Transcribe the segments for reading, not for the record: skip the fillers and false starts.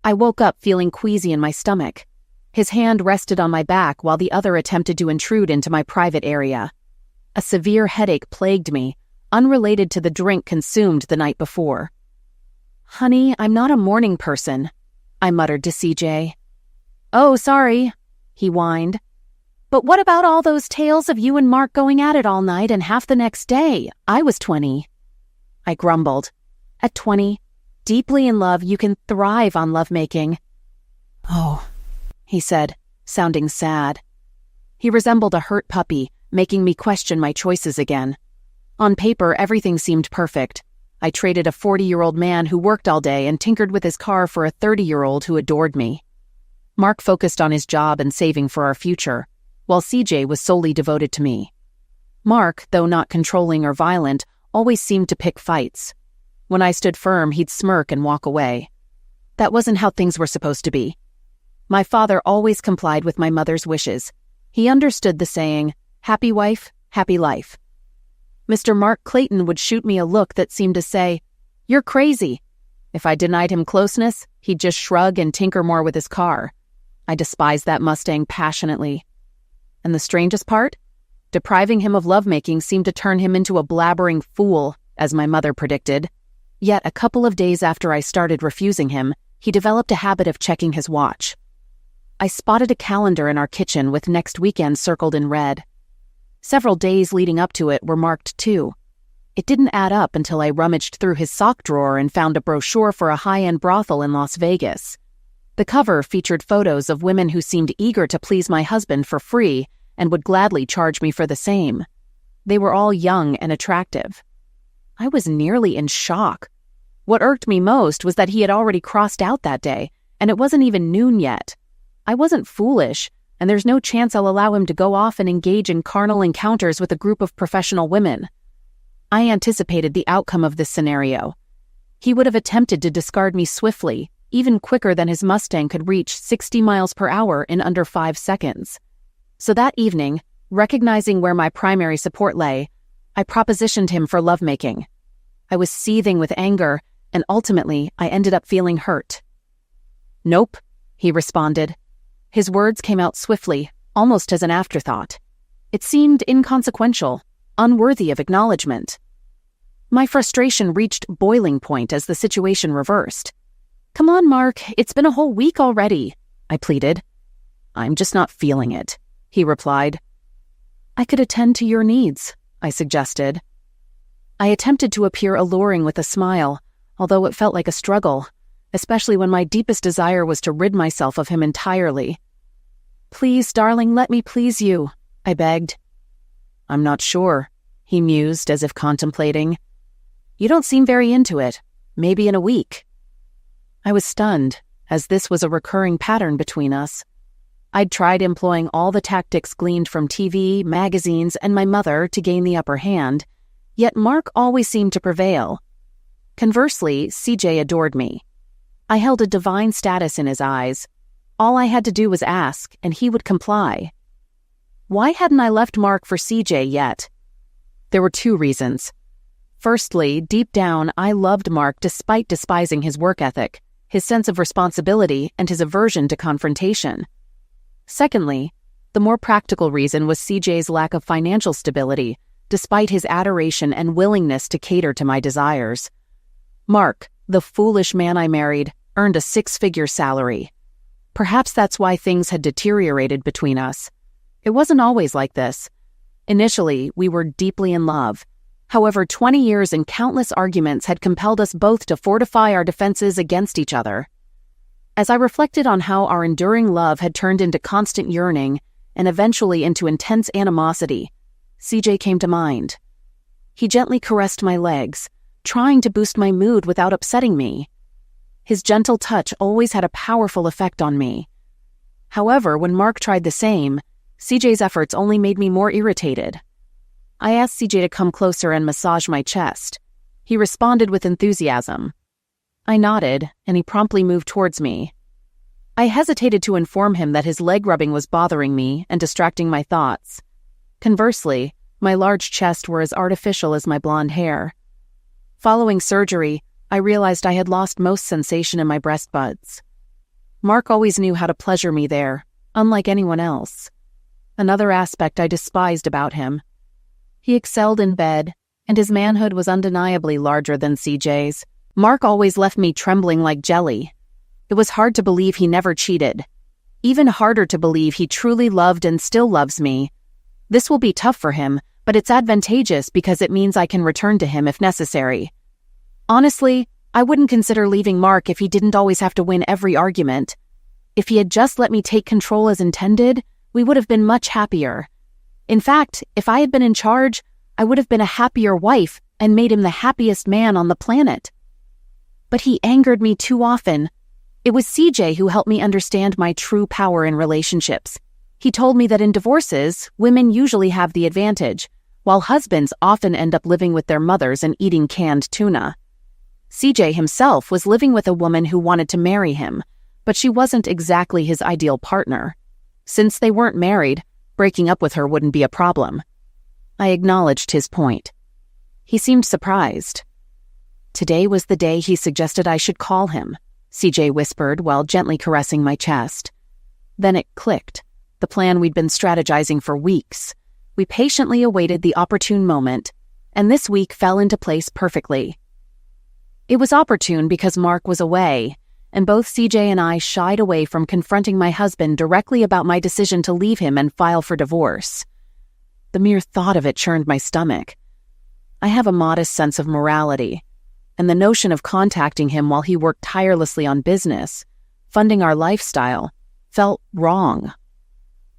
I woke up feeling queasy in my stomach. His hand rested on my back while the other attempted to intrude into my private area. A severe headache plagued me, unrelated to the drink consumed the night before. "Honey, I'm not a morning person," I muttered to CJ. "Oh, sorry," he whined. "But what about all those tales of you and Mark going at it all night and half the next day? I was 20. I grumbled. At 20, deeply in love, you can thrive on lovemaking. "Oh," he said, sounding sad. He resembled a hurt puppy, making me question my choices again. On paper, everything seemed perfect. I traded a 40-year-old man who worked all day and tinkered with his car for a 30-year-old who adored me. Mark focused on his job and saving for our future, while CJ was solely devoted to me. Mark, though not controlling or violent, always seemed to pick fights. When I stood firm, he'd smirk and walk away. That wasn't how things were supposed to be. My father always complied with my mother's wishes. He understood the saying, "Happy wife, happy life." Mr. Mark Clayton would shoot me a look that seemed to say, "You're crazy." If I denied him closeness, he'd just shrug and tinker more with his car. I despised that Mustang passionately. And the strangest part? Depriving him of lovemaking seemed to turn him into a blabbering fool, as my mother predicted. Yet a couple of days after I started refusing him, he developed a habit of checking his watch. I spotted a calendar in our kitchen with next weekend circled in red. Several days leading up to it were marked too. It didn't add up until I rummaged through his sock drawer and found a brochure for a high-end brothel in Las Vegas. The cover featured photos of women who seemed eager to please my husband for free and would gladly charge me for the same. They were all young and attractive. I was nearly in shock. What irked me most was that he had already crossed out that day, and it wasn't even noon yet. I wasn't foolish, and there's no chance I'll allow him to go off and engage in carnal encounters with a group of professional women. I anticipated the outcome of this scenario. He would have attempted to discard me swiftly, even quicker than his Mustang could reach 60 miles per hour in under 5 seconds. So that evening, recognizing where my primary support lay, I propositioned him for lovemaking. I was seething with anger, and ultimately, I ended up feeling hurt. "Nope," he responded. His words came out swiftly, almost as an afterthought. It seemed inconsequential, unworthy of acknowledgement. My frustration reached boiling point as the situation reversed. "Come on, Mark, it's been a whole week already," I pleaded. "I'm just not feeling it," he replied. "I could attend to your needs," I suggested. I attempted to appear alluring with a smile, although it felt like a struggle, especially when my deepest desire was to rid myself of him entirely. "Please, darling, let me please you," I begged. "I'm not sure," he mused as if contemplating. "You don't seem very into it. Maybe in a week." I was stunned, as this was a recurring pattern between us. I'd tried employing all the tactics gleaned from TV, magazines, and my mother to gain the upper hand, yet Mark always seemed to prevail. Conversely, CJ adored me. I held a divine status in his eyes. All I had to do was ask, and he would comply. Why hadn't I left Mark for CJ yet? There were 2 reasons. Firstly, deep down, I loved Mark despite despising his work ethic, his sense of responsibility, and his aversion to confrontation. Secondly, the more practical reason was CJ's lack of financial stability, despite his adoration and willingness to cater to my desires. Mark, the foolish man I married, earned a 6-figure salary. Perhaps that's why things had deteriorated between us. It wasn't always like this. Initially, we were deeply in love. However, 20 years and countless arguments had compelled us both to fortify our defenses against each other. As I reflected on how our enduring love had turned into constant yearning and eventually into intense animosity, CJ came to mind. He gently caressed my legs, trying to boost my mood without upsetting me. His gentle touch always had a powerful effect on me. However, when Mark tried the same, CJ's efforts only made me more irritated. I asked CJ to come closer and massage my chest. He responded with enthusiasm. I nodded, and he promptly moved towards me. I hesitated to inform him that his leg rubbing was bothering me and distracting my thoughts. Conversely, my large chest were as artificial as my blonde hair. Following surgery, I realized I had lost most sensation in my breast buds. Mark always knew how to pleasure me there, unlike anyone else. Another aspect I despised about him. He excelled in bed, and his manhood was undeniably larger than CJ's. Mark always left me trembling like jelly. It was hard to believe he never cheated. Even harder to believe he truly loved and still loves me. This will be tough for him, but it's advantageous because it means I can return to him if necessary. Honestly, I wouldn't consider leaving Mark if he didn't always have to win every argument. If he had just let me take control as intended, we would have been much happier. In fact, if I had been in charge, I would have been a happier wife and made him the happiest man on the planet. But he angered me too often. It was CJ who helped me understand my true power in relationships. He told me that in divorces, women usually have the advantage, while husbands often end up living with their mothers and eating canned tuna. CJ himself was living with a woman who wanted to marry him, but she wasn't exactly his ideal partner. Since they weren't married, breaking up with her wouldn't be a problem. I acknowledged his point. He seemed surprised. Today was the day he suggested I should call him, CJ whispered while gently caressing my chest. Then it clicked, the plan we'd been strategizing for weeks. We patiently awaited the opportune moment, and this week fell into place perfectly. It was opportune because Mark was away, and both CJ and I shied away from confronting my husband directly about my decision to leave him and file for divorce. The mere thought of it churned my stomach. I have a modest sense of morality, and the notion of contacting him while he worked tirelessly on business, funding our lifestyle, felt wrong.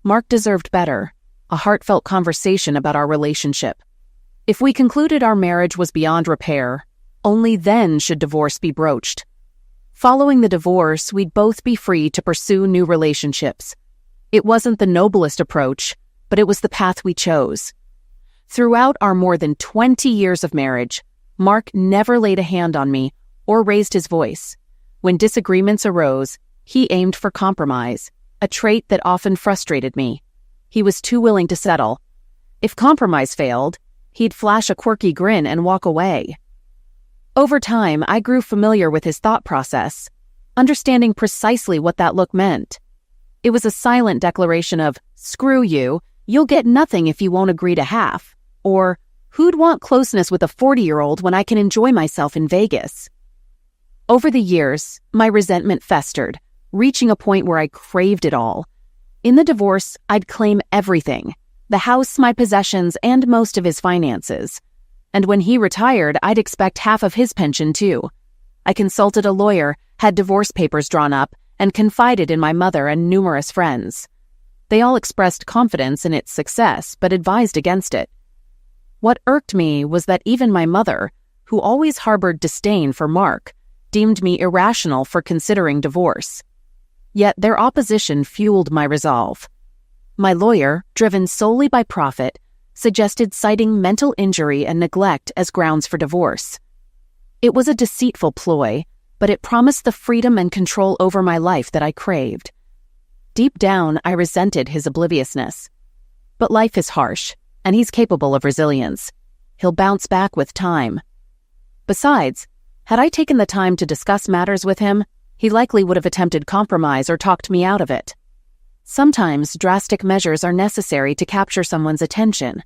Mark deserved better, a heartfelt conversation about our relationship. If we concluded our marriage was beyond repair, only then should divorce be broached. Following the divorce, we'd both be free to pursue new relationships. It wasn't the noblest approach, but it was the path we chose. Throughout our more than 20 years of marriage, Mark never laid a hand on me or raised his voice. When disagreements arose, he aimed for compromise, a trait that often frustrated me. He was too willing to settle. If compromise failed, he'd flash a quirky grin and walk away. Over time, I grew familiar with his thought process, understanding precisely what that look meant. It was a silent declaration of, "Screw you, you'll get nothing if you won't agree to half," or "Who'd want closeness with a 40-year-old when I can enjoy myself in Vegas?" Over the years, my resentment festered, reaching a point where I craved it all. In the divorce, I'd claim everything: the house, my possessions, and most of his finances. And when he retired, I'd expect half of his pension too. I consulted a lawyer, had divorce papers drawn up, and confided in my mother and numerous friends. They all expressed confidence in its success, but advised against it. What irked me was that even my mother, who always harbored disdain for Mark, deemed me irrational for considering divorce. Yet their opposition fueled my resolve. My lawyer, driven solely by profit, suggested citing mental injury and neglect as grounds for divorce. It was a deceitful ploy, but it promised the freedom and control over my life that I craved. Deep down, I resented his obliviousness. But life is harsh, and he's capable of resilience. He'll bounce back with time. Besides, had I taken the time to discuss matters with him, he likely would have attempted compromise or talked me out of it. Sometimes drastic measures are necessary to capture someone's attention.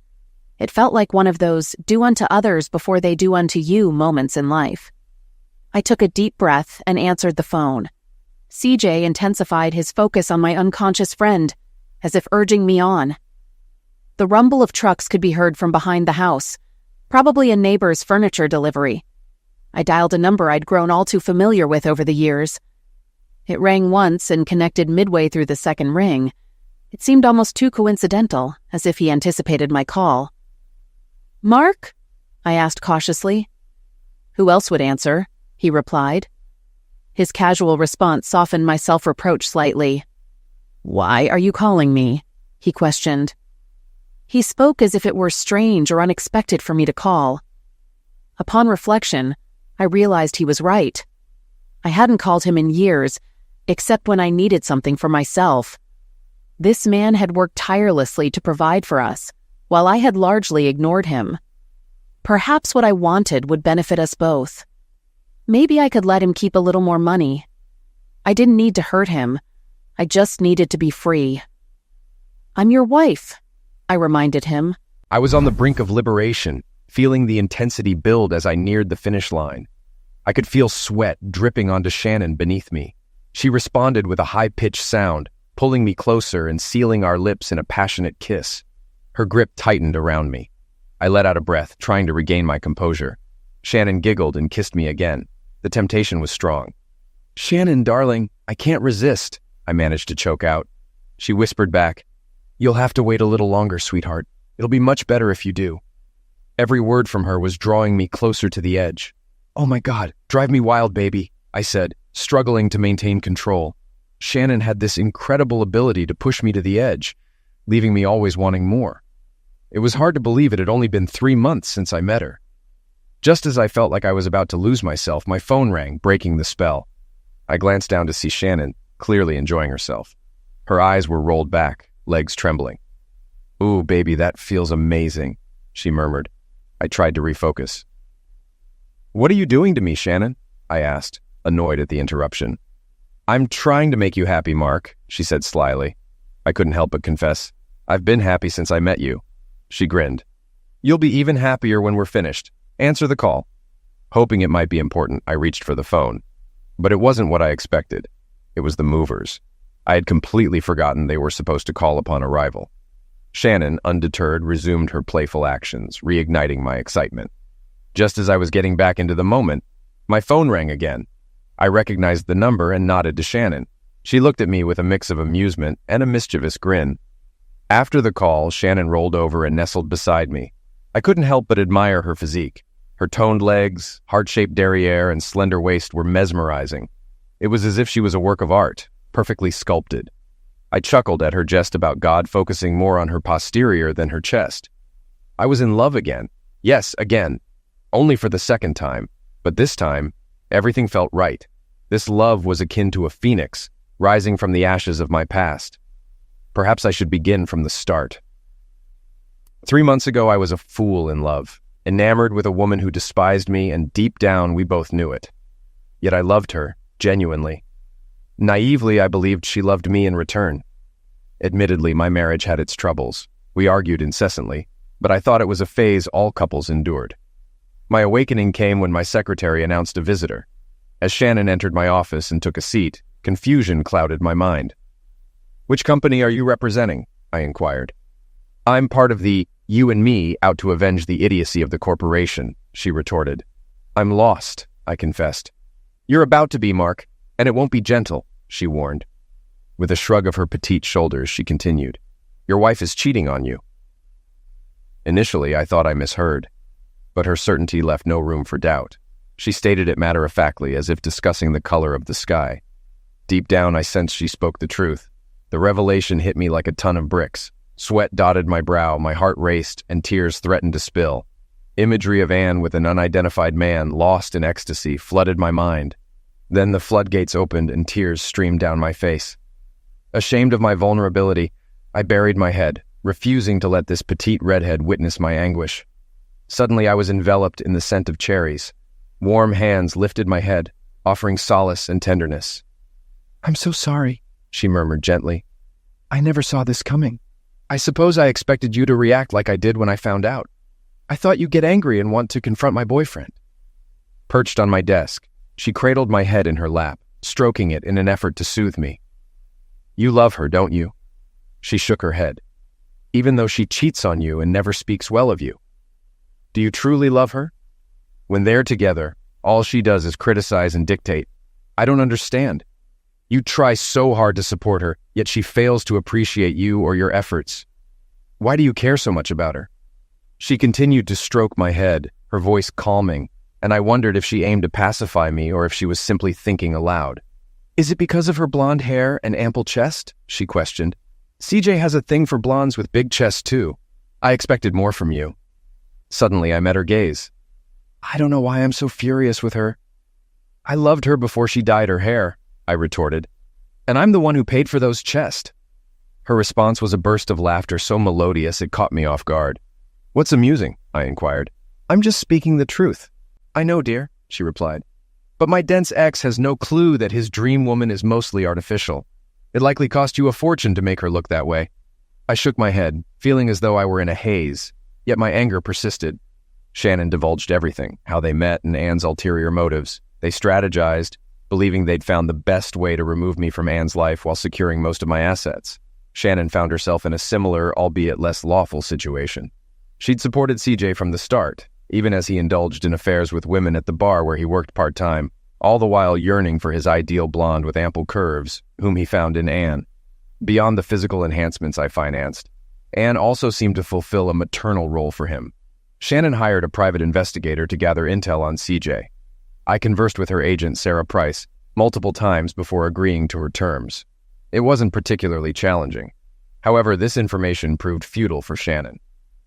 It felt like one of those do unto others before they do unto you moments in life. I took a deep breath and answered the phone. CJ intensified his focus on my unconscious friend, as if urging me on. The rumble of trucks could be heard from behind the house, probably a neighbor's furniture delivery. I dialed a number I'd grown all too familiar with over the years. It rang once and connected midway through the second ring. It seemed almost too coincidental, as if he anticipated my call. "Mark?" I asked cautiously. "Who else would answer?" he replied. His casual response softened my self-reproach slightly. "Why are you calling me?" he questioned. He spoke as if it were strange or unexpected for me to call. Upon reflection, I realized he was right. I hadn't called him in years, except when I needed something for myself. This man had worked tirelessly to provide for us, while I had largely ignored him. Perhaps what I wanted would benefit us both. Maybe I could let him keep a little more money. I didn't need to hurt him. I just needed to be free. I'm your wife, I reminded him. I was on the brink of liberation, feeling the intensity build as I neared the finish line. I could feel sweat dripping onto Shannon beneath me. She responded with a high-pitched sound, pulling me closer and sealing our lips in a passionate kiss. Her grip tightened around me. I let out a breath, trying to regain my composure. Shannon giggled and kissed me again. The temptation was strong. "Shannon, darling, I can't resist," I managed to choke out. She whispered back, "You'll have to wait a little longer, sweetheart. It'll be much better if you do." Every word from her was drawing me closer to the edge. "Oh my God, drive me wild, baby," I said, struggling to maintain control. Shannon had this incredible ability to push me to the edge, leaving me always wanting more. It was hard to believe it had only been 3 months since I met her. Just as I felt like I was about to lose myself, my phone rang, breaking the spell. I glanced down to see Shannon, clearly enjoying herself. Her eyes were rolled back, legs trembling. "Ooh, baby, that feels amazing," she murmured. I tried to refocus. "What are you doing to me, Shannon?" I asked, annoyed at the interruption. "I'm trying to make you happy, Mark," she said slyly. I couldn't help but confess, "I've been happy since I met you." She grinned. "You'll be even happier when we're finished. Answer the call." Hoping it might be important, I reached for the phone. But it wasn't what I expected. It was the movers. I had completely forgotten they were supposed to call upon arrival. Shannon, undeterred, resumed her playful actions, reigniting my excitement. Just as I was getting back into the moment, my phone rang again. I recognized the number and nodded to Shannon. She looked at me with a mix of amusement and a mischievous grin. After the call, Shannon rolled over and nestled beside me. I couldn't help but admire her physique. Her toned legs, heart-shaped derriere, and slender waist were mesmerizing. It was as if she was a work of art, perfectly sculpted. I chuckled at her jest about God focusing more on her posterior than her chest. I was in love again. Yes, again. Only for the second time. But this time, everything felt right. This love was akin to a phoenix, rising from the ashes of my past. Perhaps I should begin from the start. 3 months ago, I was a fool in love, enamored with a woman who despised me, and deep down, we both knew it. Yet I loved her, genuinely. Naively, I believed she loved me in return. Admittedly, my marriage had its troubles. We argued incessantly, but I thought it was a phase all couples endured. My awakening came when my secretary announced a visitor. As Shannon entered my office and took a seat, confusion clouded my mind. "Which company are you representing?" I inquired. "I'm part of the you and me out to avenge the idiocy of the corporation," she retorted. "I'm lost," I confessed. "You're about to be, Mark, and it won't be gentle," she warned. With a shrug of her petite shoulders, she continued, "Your wife is cheating on you." Initially, I thought I misheard, but her certainty left no room for doubt. She stated it matter-of-factly, as if discussing the color of the sky. Deep down, I sensed she spoke the truth. The revelation hit me like a ton of bricks. Sweat dotted my brow, my heart raced, and tears threatened to spill. Imagery of Anne with an unidentified man, lost in ecstasy, flooded my mind. Then the floodgates opened and tears streamed down my face. Ashamed of my vulnerability, I buried my head, refusing to let this petite redhead witness my anguish. Suddenly I was enveloped in the scent of cherries. Warm hands lifted my head, offering solace and tenderness. "I'm so sorry," she murmured gently. "I never saw this coming. I suppose I expected you to react like I did when I found out. I thought you'd get angry and want to confront my boyfriend." Perched on my desk, she cradled my head in her lap, stroking it in an effort to soothe me. "You love her, don't you?" She shook her head. "Even though she cheats on you and never speaks well of you. Do you truly love her? When they're together, all she does is criticize and dictate. I don't understand. You try so hard to support her, yet she fails to appreciate you or your efforts. Why do you care so much about her?" She continued to stroke my head, her voice calming, and I wondered if she aimed to pacify me or if she was simply thinking aloud. "Is it because of her blonde hair and ample chest?" she questioned. "CJ has a thing for blondes with big chests too. I expected more from you." Suddenly I met her gaze. "I don't know why I'm so furious with her." "I loved her before she dyed her hair," I retorted. "And I'm the one who paid for those chests." Her response was a burst of laughter so melodious it caught me off guard. "What's amusing?" I inquired. "I'm just speaking the truth." "I know, dear," she replied. But my dense ex has no clue that his dream woman is mostly artificial. It likely cost you a fortune to make her look that way. I shook my head, feeling as though I were in a haze, yet my anger persisted. Shannon divulged everything, how they met and Anne's ulterior motives. They strategized, believing they'd found the best way to remove me from Anne's life while securing most of my assets. Shannon found herself in a similar, albeit less lawful situation. She'd supported CJ from the start, even as he indulged in affairs with women at the bar where he worked part-time, all the while yearning for his ideal blonde with ample curves, whom he found in Anne. Beyond the physical enhancements I financed, Anne also seemed to fulfill a maternal role for him. Shannon hired a private investigator to gather intel on CJ. I conversed with her agent, Sarah Price, multiple times before agreeing to her terms. It wasn't particularly challenging. However, this information proved futile for Shannon.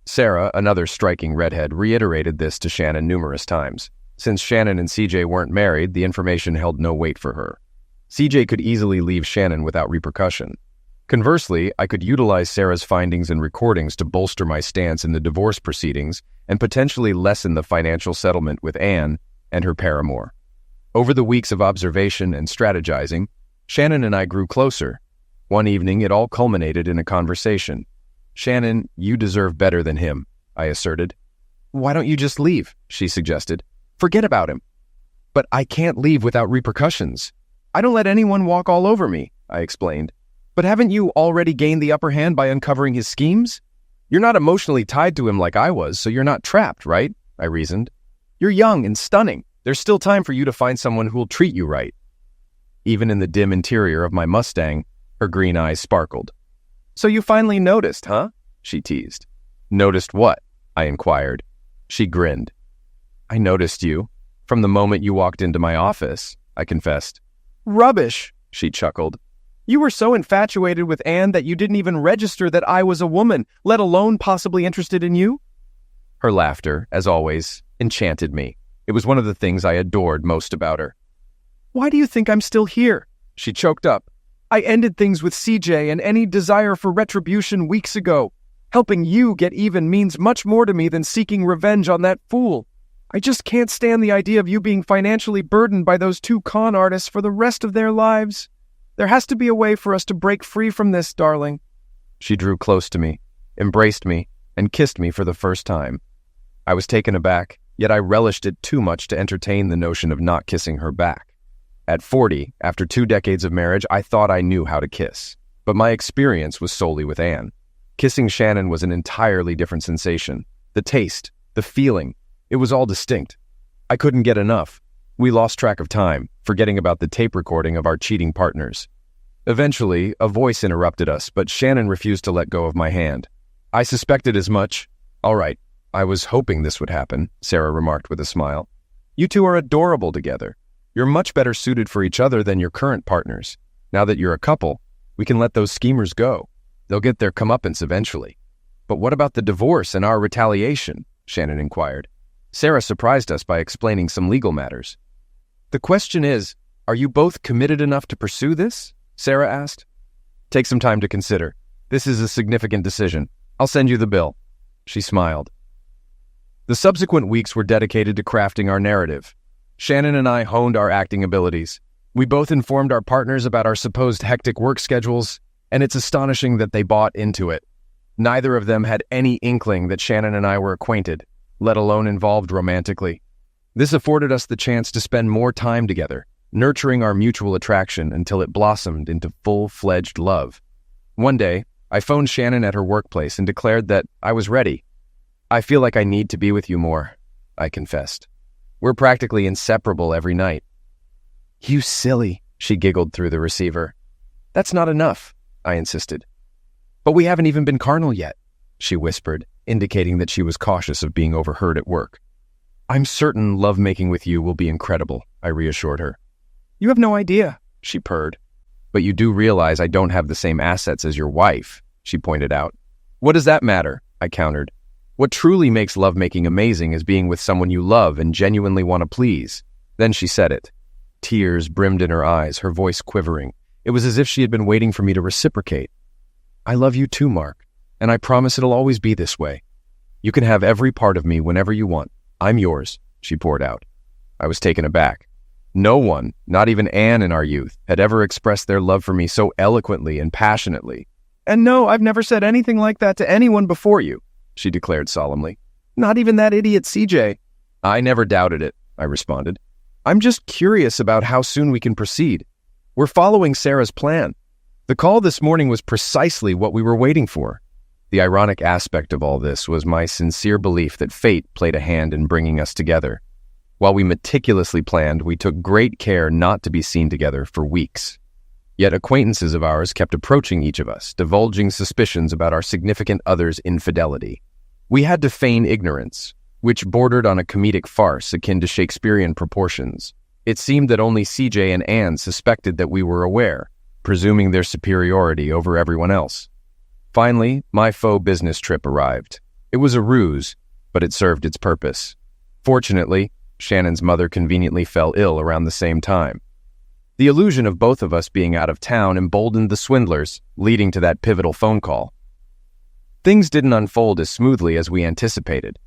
Sarah, another striking redhead, reiterated this to Shannon numerous times. Since Shannon and CJ weren't married, the information held no weight for her. CJ could easily leave Shannon without repercussion. Conversely, I could utilize Sarah's findings and recordings to bolster my stance in the divorce proceedings and potentially lessen the financial settlement with Anne and her paramour. Over the weeks of observation and strategizing, Shannon and I grew closer. One evening, it all culminated in a conversation. "Shannon, you deserve better than him," I asserted. "Why don't you just leave?" she suggested. "Forget about him." "But I can't leave without repercussions. I don't let anyone walk all over me," I explained. "But haven't you already gained the upper hand by uncovering his schemes? You're not emotionally tied to him like I was, so you're not trapped, right?" I reasoned. "You're young and stunning. There's still time for you to find someone who'll treat you right." Even in the dim interior of my Mustang, her green eyes sparkled. "So you finally noticed, huh?" she teased. "Noticed what?" I inquired. She grinned. "I noticed you. From the moment you walked into my office," I confessed. "Rubbish," she chuckled. "You were so infatuated with Anne that you didn't even register that I was a woman, let alone possibly interested in you?" Her laughter, as always, enchanted me. It was one of the things I adored most about her. "Why do you think I'm still here?" She choked up. "I ended things with CJ and any desire for retribution weeks ago. Helping you get even means much more to me than seeking revenge on that fool. I just can't stand the idea of you being financially burdened by those two con artists for the rest of their lives. There has to be a way for us to break free from this, darling." She drew close to me, embraced me, and kissed me for the first time. I was taken aback, yet I relished it too much to entertain the notion of not kissing her back. At 40, after 2 decades of marriage, I thought I knew how to kiss. But my experience was solely with Anne. Kissing Shannon was an entirely different sensation. The taste, the feeling, it was all distinct. I couldn't get enough. We lost track of time, forgetting about the tape recording of our cheating partners. Eventually, a voice interrupted us, but Shannon refused to let go of my hand. "I suspected as much." "All right, I was hoping this would happen," Sarah remarked with a smile. "You two are adorable together. You're much better suited for each other than your current partners. Now that you're a couple, we can let those schemers go. They'll get their comeuppance eventually." "But what about the divorce and our retaliation?" Shannon inquired. Sarah surprised us by explaining some legal matters. "The question is, are you both committed enough to pursue this?" Sarah asked. "Take some time to consider. This is a significant decision. I'll send you the bill." She smiled. The subsequent weeks were dedicated to crafting our narrative. Shannon and I honed our acting abilities. We both informed our partners about our supposed hectic work schedules, and it's astonishing that they bought into it. Neither of them had any inkling that Shannon and I were acquainted, let alone involved romantically. This afforded us the chance to spend more time together, nurturing our mutual attraction until it blossomed into full-fledged love. One day, I phoned Shannon at her workplace and declared that I was ready. "I feel like I need to be with you more," I confessed. "We're practically inseparable every night." "You silly," she giggled through the receiver. "That's not enough," I insisted. "But we haven't even been carnal yet," she whispered, indicating that she was cautious of being overheard at work. "I'm certain lovemaking with you will be incredible," I reassured her. "You have no idea," she purred. "But you do realize I don't have the same assets as your wife," she pointed out. "What does that matter?" I countered. "What truly makes lovemaking amazing is being with someone you love and genuinely want to please." Then she said it. Tears brimmed in her eyes, her voice quivering. It was as if she had been waiting for me to reciprocate. "I love you too, Mark, and I promise it'll always be this way. You can have every part of me whenever you want. I'm yours," she poured out. I was taken aback. No one, not even Anne in our youth, had ever expressed their love for me so eloquently and passionately. "And no, I've never said anything like that to anyone before you," she declared solemnly. "Not even that idiot CJ. "I never doubted it," I responded. "I'm just curious about how soon we can proceed. We're following Sarah's plan. The call this morning was precisely what we were waiting for." The ironic aspect of all this was my sincere belief that fate played a hand in bringing us together. While we meticulously planned, we took great care not to be seen together for weeks. Yet acquaintances of ours kept approaching each of us, divulging suspicions about our significant other's infidelity. We had to feign ignorance, which bordered on a comedic farce akin to Shakespearean proportions. It seemed that only CJ and Anne suspected that we were aware, presuming their superiority over everyone else. Finally, my faux business trip arrived. It was a ruse, but it served its purpose. Fortunately, Shannon's mother conveniently fell ill around the same time. The illusion of both of us being out of town emboldened the swindlers, leading to that pivotal phone call. Things didn't unfold as smoothly as we anticipated.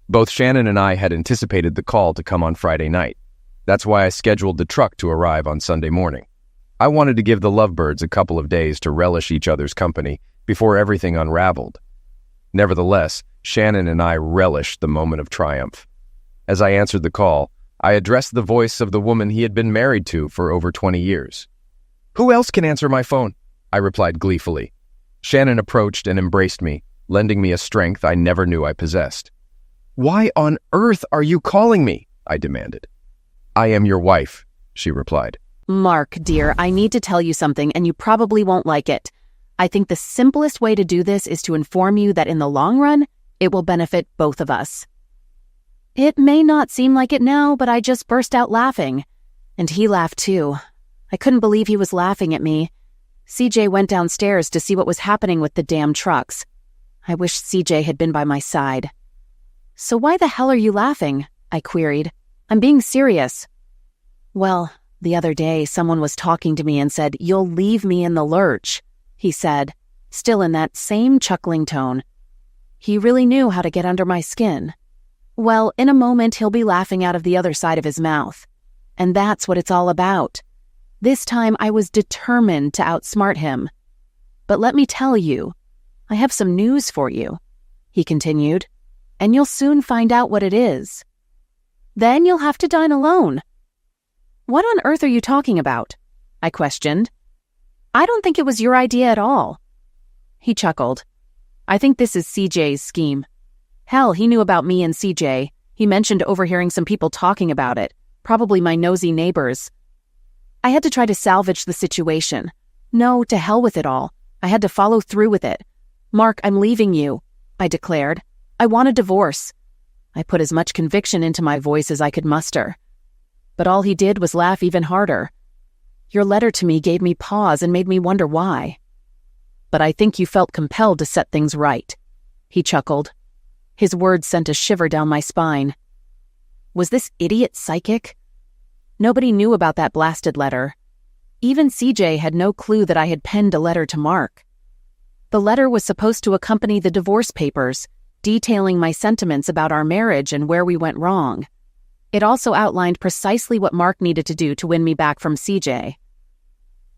Both Shannon and I had anticipated the call to come on Friday night. That's why I scheduled the truck to arrive on Sunday morning. I wanted to give the lovebirds a couple of days to relish each other's company before everything unraveled. Nevertheless, Shannon and I relished the moment of triumph. As I answered the call, I addressed the voice of the woman he had been married to for over 20 years. "Who else can answer my phone?" I replied gleefully. Shannon approached and embraced me, lending me a strength I never knew I possessed. "Why on earth are you calling me?" I demanded. "I am your wife," she replied. Mark, dear, I need to tell you something, and you probably won't like it. I think the simplest way to do this is to inform you that in the long run, it will benefit both of us. It may not seem like it now, but I just burst out laughing. And he laughed too. I couldn't believe he was laughing at me. CJ went downstairs to see what was happening with the damn trucks. I wish CJ had been by my side. "So why the hell are you laughing?" I queried. "I'm being serious." "Well, the other day someone was talking to me and said, 'You'll leave me in the lurch,'" he said, still in that same chuckling tone. He really knew how to get under my skin. Well, in a moment he'll be laughing out of the other side of his mouth. And that's what it's all about. This time I was determined to outsmart him. "But let me tell you, I have some news for you," he continued, "and you'll soon find out what it is. Then you'll have to dine alone." "What on earth are you talking about?" I questioned. "I don't think it was your idea at all." He chuckled. "I think this is CJ's scheme. Hell, he knew about me and CJ. He mentioned overhearing some people talking about it, probably my nosy neighbors. I had to try to salvage the situation. No, to hell with it all. I had to follow through with it. "Mark, I'm leaving you," I declared. "I want a divorce." I put as much conviction into my voice as I could muster. But all he did was laugh even harder. "Your letter to me gave me pause and made me wonder why. But I think you felt compelled to set things right." He chuckled. His words sent a shiver down my spine. Was this idiot psychic? Nobody knew about that blasted letter. Even CJ had no clue that I had penned a letter to Mark. The letter was supposed to accompany the divorce papers, detailing my sentiments about our marriage and where we went wrong. It also outlined precisely what Mark needed to do to win me back from CJ.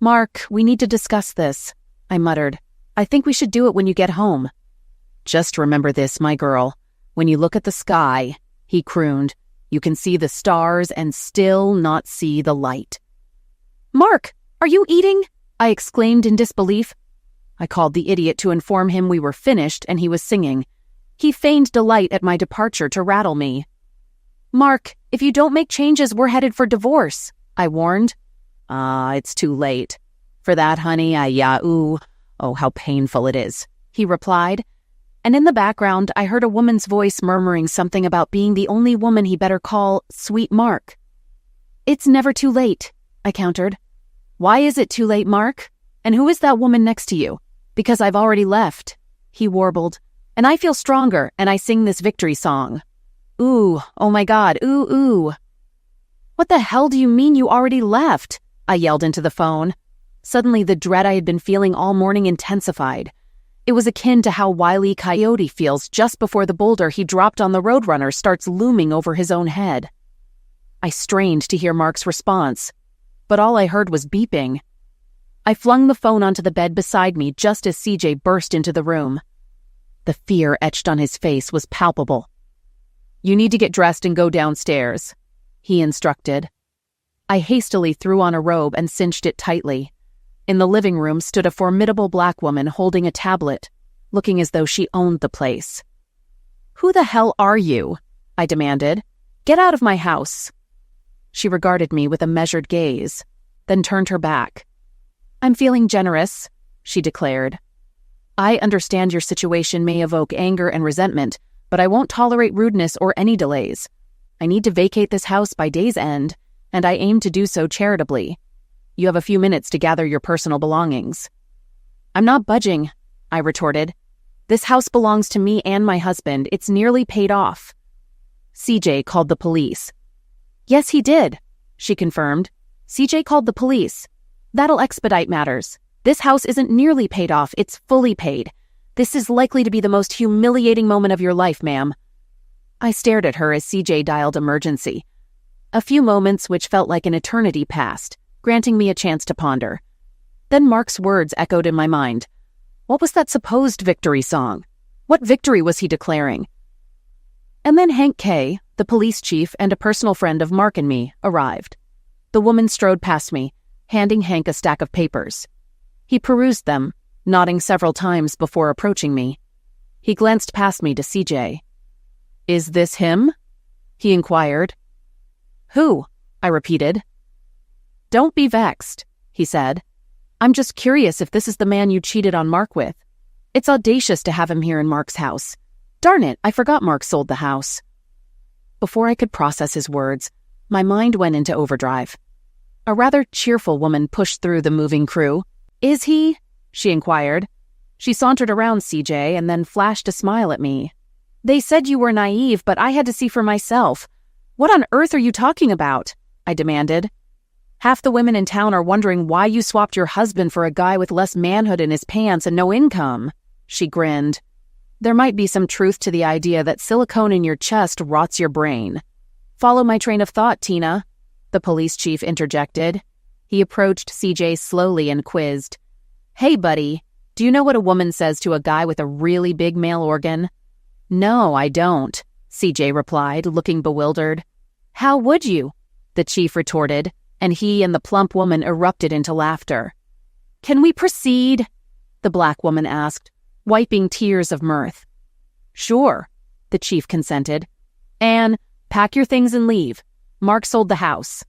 "Mark, we need to discuss this," I muttered. "I think we should do it when you get home." "Just remember this, my girl. When you look at the sky," he crooned, "you can see the stars and still not see the light." "Mark, are you eating?" I exclaimed in disbelief. I called the idiot to inform him we were finished and he was singing. He feigned delight at my departure to rattle me. "Mark, if you don't make changes, we're headed for divorce," I warned. It's too late. For that, honey, oh, how painful it is," he replied. And in the background, I heard a woman's voice murmuring something about being the only woman he better call Sweet Mark. "It's never too late," I countered. "Why is it too late, Mark? And who is that woman next to you?" "Because I've already left," he warbled. "And I feel stronger, and I sing this victory song. Ooh, oh my God, ooh, ooh." "What the hell do you mean you already left?" I yelled into the phone. Suddenly, the dread I had been feeling all morning intensified. It was akin to how Wile E. Coyote feels just before the boulder he dropped on the Roadrunner starts looming over his own head. I strained to hear Mark's response, but all I heard was beeping. I flung the phone onto the bed beside me just as CJ burst into the room. The fear etched on his face was palpable. "You need to get dressed and go downstairs," he instructed. I hastily threw on a robe and cinched it tightly. In the living room stood a formidable black woman holding a tablet, looking as though she owned the place. "Who the hell are you?" I demanded. "Get out of my house." She regarded me with a measured gaze, then turned her back. "I'm feeling generous," she declared. "I understand your situation may evoke anger and resentment, but I won't tolerate rudeness or any delays. I need to vacate this house by day's end, and I aim to do so charitably. You have a few minutes to gather your personal belongings." "I'm not budging," I retorted. "This house belongs to me and my husband. It's nearly paid off." CJ called the police. "Yes, he did," she confirmed. "CJ called the police. That'll expedite matters. This house isn't nearly paid off, it's fully paid. This is likely to be the most humiliating moment of your life, ma'am." I stared at her as CJ dialed emergency. A few moments which felt like an eternity passed, granting me a chance to ponder. Then Mark's words echoed in my mind. What was that supposed victory song? What victory was he declaring? And then Hank K., the police chief and a personal friend of Mark and me, arrived. The woman strode past me, handing Hank a stack of papers. He perused them, nodding several times before approaching me. He glanced past me to CJ. "Is this him?" he inquired. "Who?" I repeated. "Don't be vexed," he said. "I'm just curious if this is the man you cheated on Mark with. It's audacious to have him here in Mark's house. Darn it, I forgot Mark sold the house." Before I could process his words, my mind went into overdrive. A rather cheerful woman pushed through the moving crew. "Is he?" she inquired. She sauntered around CJ and then flashed a smile at me. "They said you were naive, but I had to see for myself. What on earth are you talking about?" I demanded. "Half the women in town are wondering why you swapped your husband for a guy with less manhood in his pants and no income," she grinned. "There might be some truth to the idea that silicone in your chest rots your brain." "Follow my train of thought, Tina," the police chief interjected. He approached CJ slowly and quizzed. "Hey, buddy, do you know what a woman says to a guy with a really big male organ?" "No, I don't," CJ replied, looking bewildered. "How would you?" the chief retorted, and he and the plump woman erupted into laughter. "Can we proceed?" the black woman asked, wiping tears of mirth. "Sure," the chief consented. "Anne, pack your things and leave. Mark sold the house."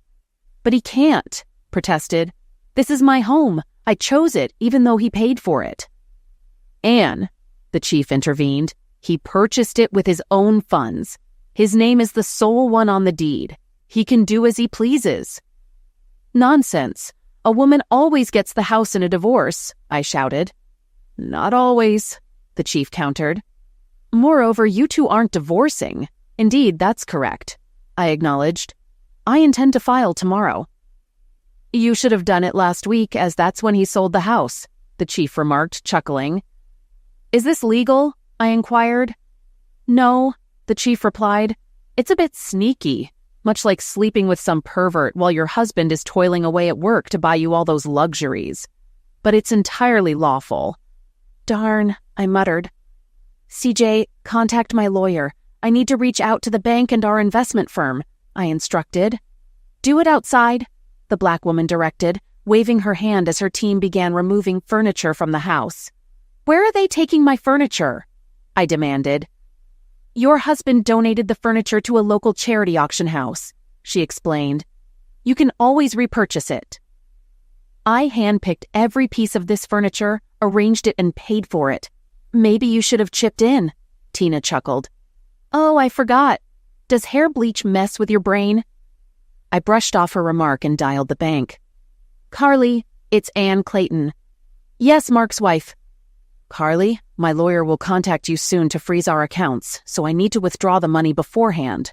"But he can't," protested. "This is my home. I chose it, even though he paid for it." "Anne," the chief intervened, "he purchased it with his own funds. His name is the sole one on the deed. He can do as he pleases." "Nonsense. A woman always gets the house in a divorce," I shouted. "Not always," the chief countered. "Moreover, you two aren't divorcing." "Indeed, that's correct," I acknowledged. "I intend to file tomorrow." "You should have done it last week, as that's when he sold the house," the chief remarked, chuckling. "Is this legal?" I inquired. "No," the chief replied. "It's a bit sneaky, much like sleeping with some pervert while your husband is toiling away at work to buy you all those luxuries. But it's entirely lawful." "Darn," I muttered. "CJ, contact my lawyer. I need to reach out to the bank and our investment firm," I instructed. "Do it outside," the black woman directed, waving her hand as her team began removing furniture from the house. "Where are they taking my furniture?" I demanded. "Your husband donated the furniture to a local charity auction house," she explained. "You can always repurchase it." "I handpicked every piece of this furniture, arranged it, and paid for it. Maybe you should have chipped in," Tina chuckled. "Oh, I forgot. Does hair bleach mess with your brain?" I brushed off her remark and dialed the bank. "Carly, it's Anne Clayton." "Yes, Mark's wife." "Carly, my lawyer will contact you soon to freeze our accounts, so I need to withdraw the money beforehand,"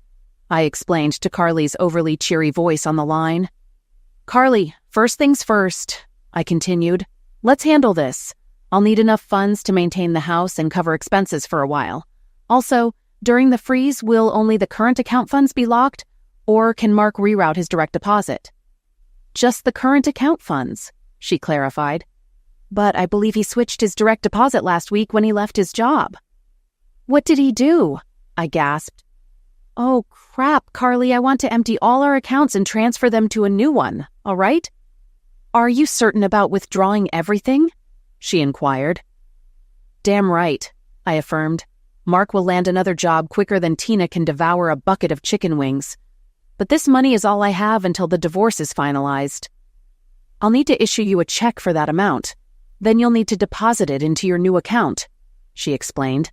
I explained to Carly's overly cheery voice on the line. "Carly, first things first," I continued. "Let's handle this. I'll need enough funds to maintain the house and cover expenses for a while. Also, during the freeze, will only the current account funds be locked, Or can Mark reroute his direct deposit? Just the current account funds, she clarified. But I believe he switched his direct deposit last week when he left his job. What did he do? I gasped. Oh, crap, Carly, I want to empty all our accounts and transfer them to a new one, all right? Are you certain about withdrawing everything? She inquired. Damn right, I affirmed. Mark will land another job quicker than Tina can devour a bucket of chicken wings. But this money is all I have until the divorce is finalized. I'll need to issue you a check for that amount. Then you'll need to deposit it into your new account, she explained.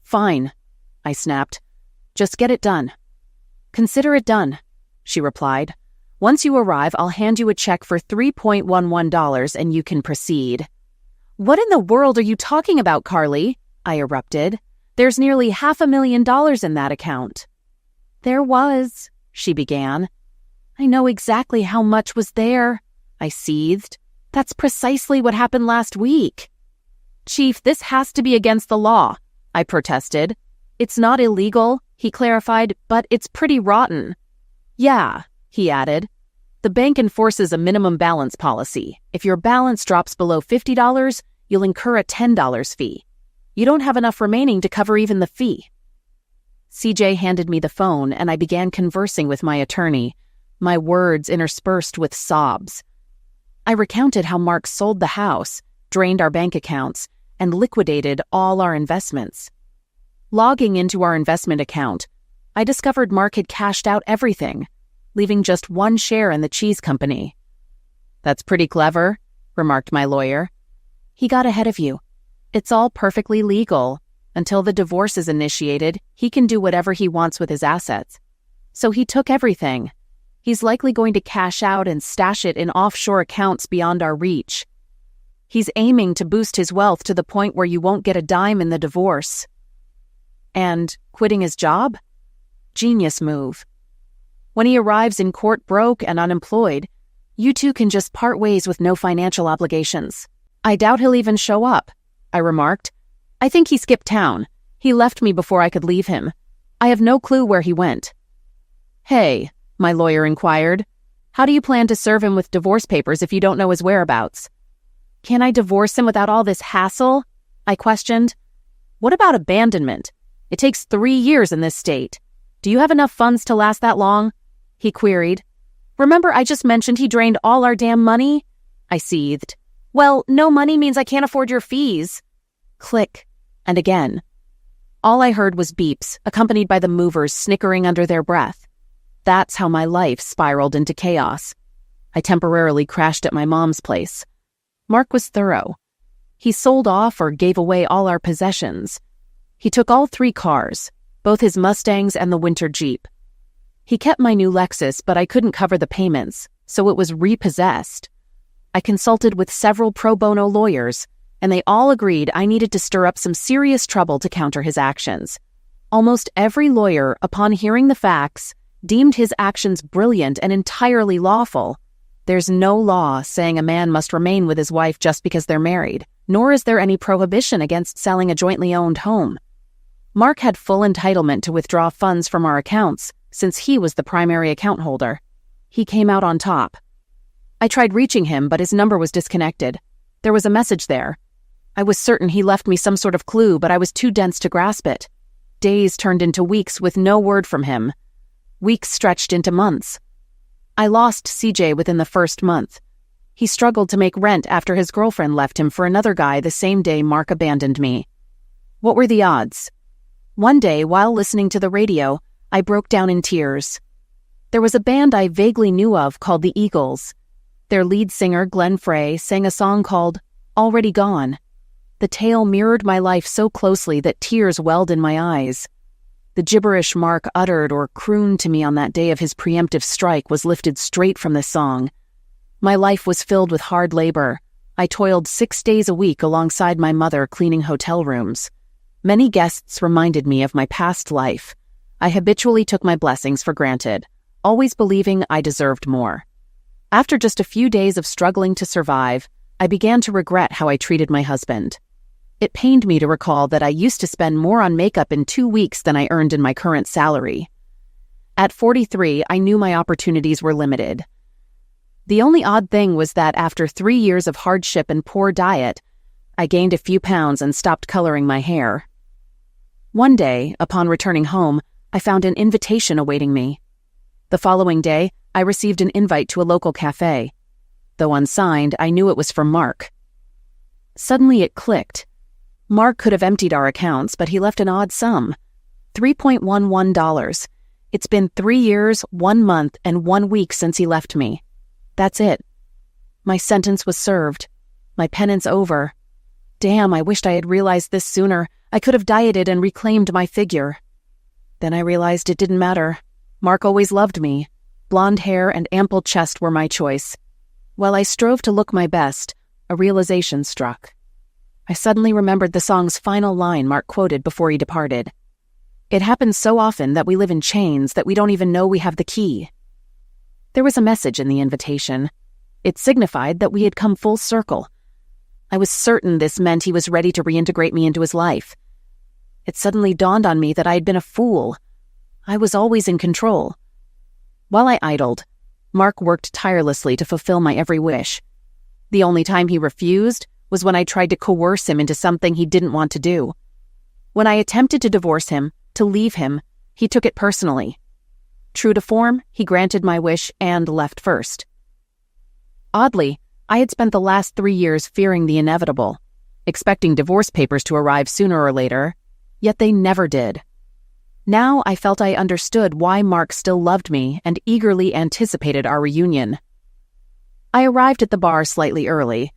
Fine, I snapped. Just get it done. Consider it done, she replied. Once you arrive, I'll hand you a check for $3.11 and you can proceed. What in the world are you talking about, Carly? I erupted. There's nearly $500,000 in that account. There was, she began. I know exactly how much was there, I seethed. That's precisely what happened last week. Chief, this has to be against the law, I protested. It's not illegal, he clarified, but it's pretty rotten. Yeah, he added. The bank enforces a minimum balance policy. If your balance drops below $50, you'll incur a $10 fee. You don't have enough remaining to cover even the fee. CJ handed me the phone and I began conversing with my attorney, my words interspersed with sobs. I recounted how Mark sold the house, drained our bank accounts, and liquidated all our investments. Logging into our investment account, I discovered Mark had cashed out everything, leaving just one share in the cheese company. That's pretty clever, remarked my lawyer. He got ahead of you. It's all perfectly legal. Until the divorce is initiated, he can do whatever he wants with his assets. So he took everything. He's likely going to cash out and stash it in offshore accounts beyond our reach. He's aiming to boost his wealth to the point where you won't get a dime in the divorce. And quitting his job? Genius move. When he arrives in court broke and unemployed, you two can just part ways with no financial obligations. I doubt he'll even show up, I remarked. I think he skipped town. He left me before I could leave him. I have no clue where he went. Hey, my lawyer inquired, how do you plan to serve him with divorce papers if you don't know his whereabouts? Can I divorce him without all this hassle? I questioned. What about abandonment? It takes 3 years in this state. Do you have enough funds to last that long? He queried. Remember I just mentioned he drained all our damn money? I seethed. Well, no money means I can't afford your fees. Click. And again. All I heard was beeps, accompanied by the movers snickering under their breath. That's how my life spiraled into chaos. I temporarily crashed at my mom's place. Mark was thorough. He sold off or gave away all our possessions. He took all 3 cars, both his Mustangs and the winter Jeep. He kept my new Lexus, but I couldn't cover the payments, so it was repossessed. I consulted with several pro bono lawyers, and they all agreed I needed to stir up some serious trouble to counter his actions. Almost every lawyer, upon hearing the facts, deemed his actions brilliant and entirely lawful. There's no law saying a man must remain with his wife just because they're married, nor is there any prohibition against selling a jointly owned home. Mark had full entitlement to withdraw funds from our accounts, since he was the primary account holder. He came out on top. I tried reaching him, but his number was disconnected. There was a message there. I was certain he left me some sort of clue, but I was too dense to grasp it. Days turned into weeks with no word from him. Weeks stretched into months. I lost CJ within the first month. He struggled to make rent after his girlfriend left him for another guy the same day Mark abandoned me. What were the odds? One day, while listening to the radio, I broke down in tears. There was a band I vaguely knew of called the Eagles. Their lead singer, Glenn Frey, sang a song called Already Gone. The tale mirrored my life so closely that tears welled in my eyes. The gibberish Mark uttered or crooned to me on that day of his preemptive strike was lifted straight from this song. My life was filled with hard labor. I toiled 6 days a week alongside my mother cleaning hotel rooms. Many guests reminded me of my past life. I habitually took my blessings for granted, always believing I deserved more. After just a few days of struggling to survive, I began to regret how I treated my husband. It pained me to recall that I used to spend more on makeup in 2 weeks than I earned in my current salary. At 43, I knew my opportunities were limited. The only odd thing was that after 3 years of hardship and poor diet, I gained a few pounds and stopped coloring my hair. One day, upon returning home, I found an invitation awaiting me. The following day, I received an invite to a local cafe. Though unsigned, I knew it was from Mark. Suddenly it clicked. Mark could have emptied our accounts, but he left an odd sum. $3.11. It's been 3 years, 1 month, and 1 week since he left me. That's it. My sentence was served. My penance over. Damn, I wished I had realized this sooner. I could have dieted and reclaimed my figure. Then I realized it didn't matter. Mark always loved me. Blonde hair and ample chest were my choice. While I strove to look my best, a realization struck. I suddenly remembered the song's final line Mark quoted before he departed. It happens so often that we live in chains that we don't even know we have the key. There was a message in the invitation. It signified that we had come full circle. I was certain this meant he was ready to reintegrate me into his life. It suddenly dawned on me that I had been a fool. I was always in control. While I idled, Mark worked tirelessly to fulfill my every wish. The only time he refused was when I tried to coerce him into something he didn't want to do. When I attempted to divorce him, to leave him, he took it personally. True to form, he granted my wish and left first. Oddly, I had spent the last 3 years fearing the inevitable, expecting divorce papers to arrive sooner or later, yet they never did. Now I felt I understood why Mark still loved me and eagerly anticipated our reunion. I arrived at the bar slightly early.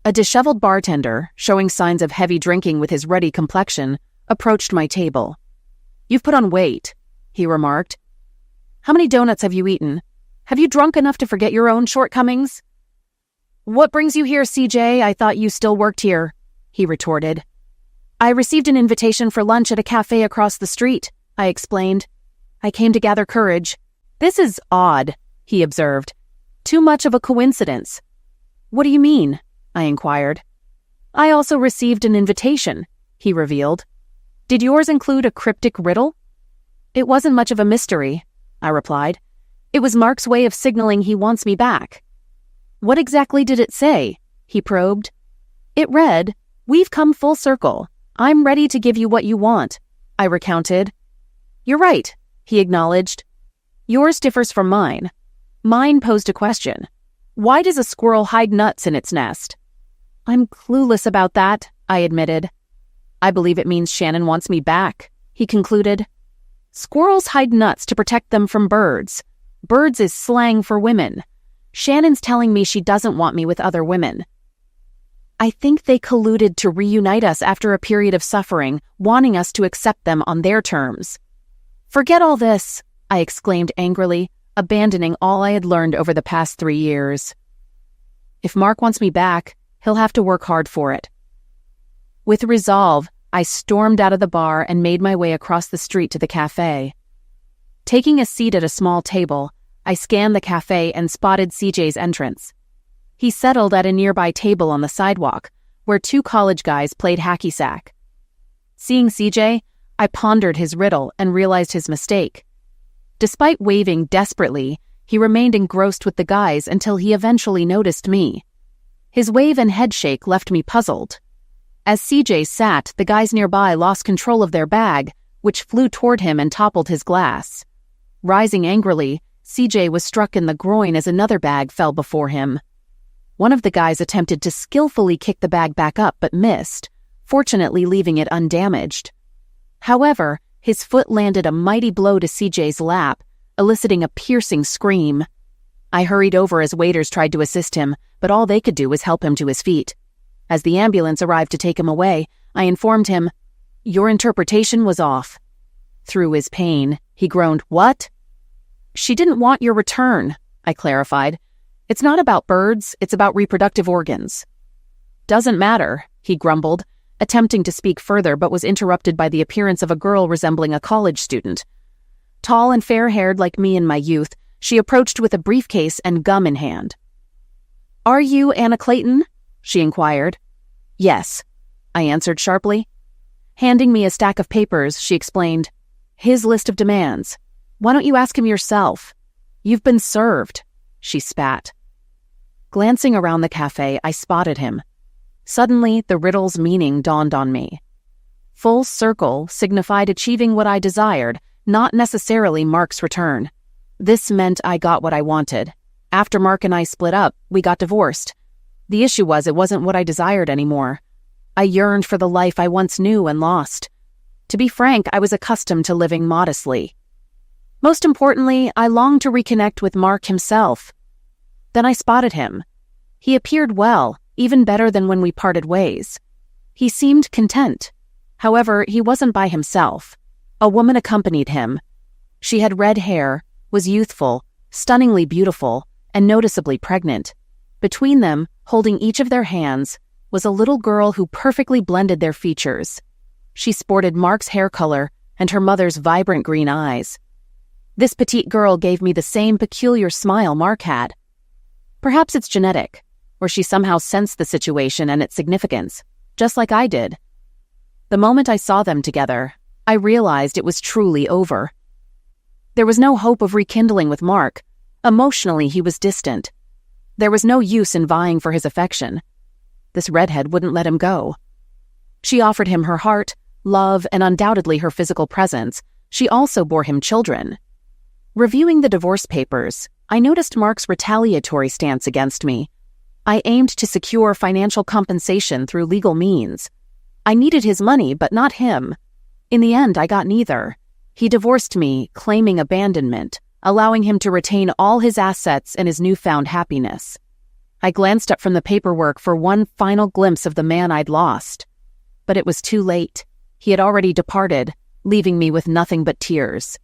A disheveled bartender, showing signs of heavy drinking with his ruddy complexion, approached my table. "You've put on weight," he remarked. "How many donuts have you eaten? Have you drunk enough to forget your own shortcomings?" "What brings you here, CJ? I thought you still worked here," he retorted. "I received an invitation for lunch at a cafe across the street," I explained. "I came to gather courage." "This is odd," he observed. "Too much of a coincidence." "What do you mean?" I inquired. "I also received an invitation," he revealed. "Did yours include a cryptic riddle?" "It wasn't much of a mystery," I replied. "It was Mark's way of signaling he wants me back." "What exactly did it say?" he probed. "It read, 'We've come full circle. I'm ready to give you what you want,'" I recounted. "You're right," he acknowledged. "Yours differs from mine. Mine posed a question. Why does a squirrel hide nuts in its nest?" "I'm clueless about that," I admitted. "I believe it means Shannon wants me back," he concluded. "Squirrels hide nuts to protect them from birds. Birds is slang for women. Shannon's telling me she doesn't want me with other women. I think they colluded to reunite us after a period of suffering, wanting us to accept them on their terms." "Forget all this," I exclaimed angrily, abandoning all I had learned over the past 3 years. "If Mark wants me back, he'll have to work hard for it." With resolve, I stormed out of the bar and made my way across the street to the cafe. Taking a seat at a small table, I scanned the cafe and spotted CJ's entrance. He settled at a nearby table on the sidewalk, where 2 college guys played hacky sack. Seeing CJ, I pondered his riddle and realized his mistake. Despite waving desperately, he remained engrossed with the guys until he eventually noticed me. His wave and headshake left me puzzled. As CJ sat, the guys nearby lost control of their bag, which flew toward him and toppled his glass. Rising angrily, CJ was struck in the groin as another bag fell before him. One of the guys attempted to skillfully kick the bag back up but missed, fortunately leaving it undamaged. However, his foot landed a mighty blow to CJ's lap, eliciting a piercing scream. I hurried over as waiters tried to assist him, but all they could do was help him to his feet. As the ambulance arrived to take him away, I informed him, "Your interpretation was off." Through his pain, he groaned, "What?" "She didn't want your return," I clarified. "It's not about birds, it's about reproductive organs." "Doesn't matter," he grumbled, attempting to speak further but was interrupted by the appearance of a girl resembling a college student. Tall and fair-haired like me in my youth, she approached with a briefcase and gum in hand. "Are you Anna Clayton?" she inquired. "Yes," I answered sharply. Handing me a stack of papers, she explained, "His list of demands." Why don't you ask him yourself? You've been served, she spat. Glancing around the cafe, I spotted him. Suddenly, the riddle's meaning dawned on me. Full circle signified achieving what I desired, not necessarily Mark's return. This meant I got what I wanted. After Mark and I split up, we got divorced. The issue was it wasn't what I desired anymore. I yearned for the life I once knew and lost. To be frank, I was accustomed to living modestly. Most importantly, I longed to reconnect with Mark himself. Then I spotted him. He appeared well, even better than when we parted ways. He seemed content. However, he wasn't by himself. A woman accompanied him. She had red hair, was youthful, stunningly beautiful, and noticeably pregnant. Between them, holding each of their hands, was a little girl who perfectly blended their features. She sported Mark's hair color and her mother's vibrant green eyes. This petite girl gave me the same peculiar smile Mark had. Perhaps it's genetic, or she somehow sensed the situation and its significance, just like I did. The moment I saw them together, I realized it was truly over. There was no hope of rekindling with Mark. Emotionally, he was distant. There was no use in vying for his affection. This redhead wouldn't let him go. She offered him her heart, love, and undoubtedly her physical presence. She also bore him children. Reviewing the divorce papers, I noticed Mark's retaliatory stance against me. I aimed to secure financial compensation through legal means. I needed his money, but not him. In the end, I got neither. He divorced me, claiming abandonment, allowing him to retain all his assets and his newfound happiness. I glanced up from the paperwork for one final glimpse of the man I'd lost. But it was too late. He had already departed, leaving me with nothing but tears.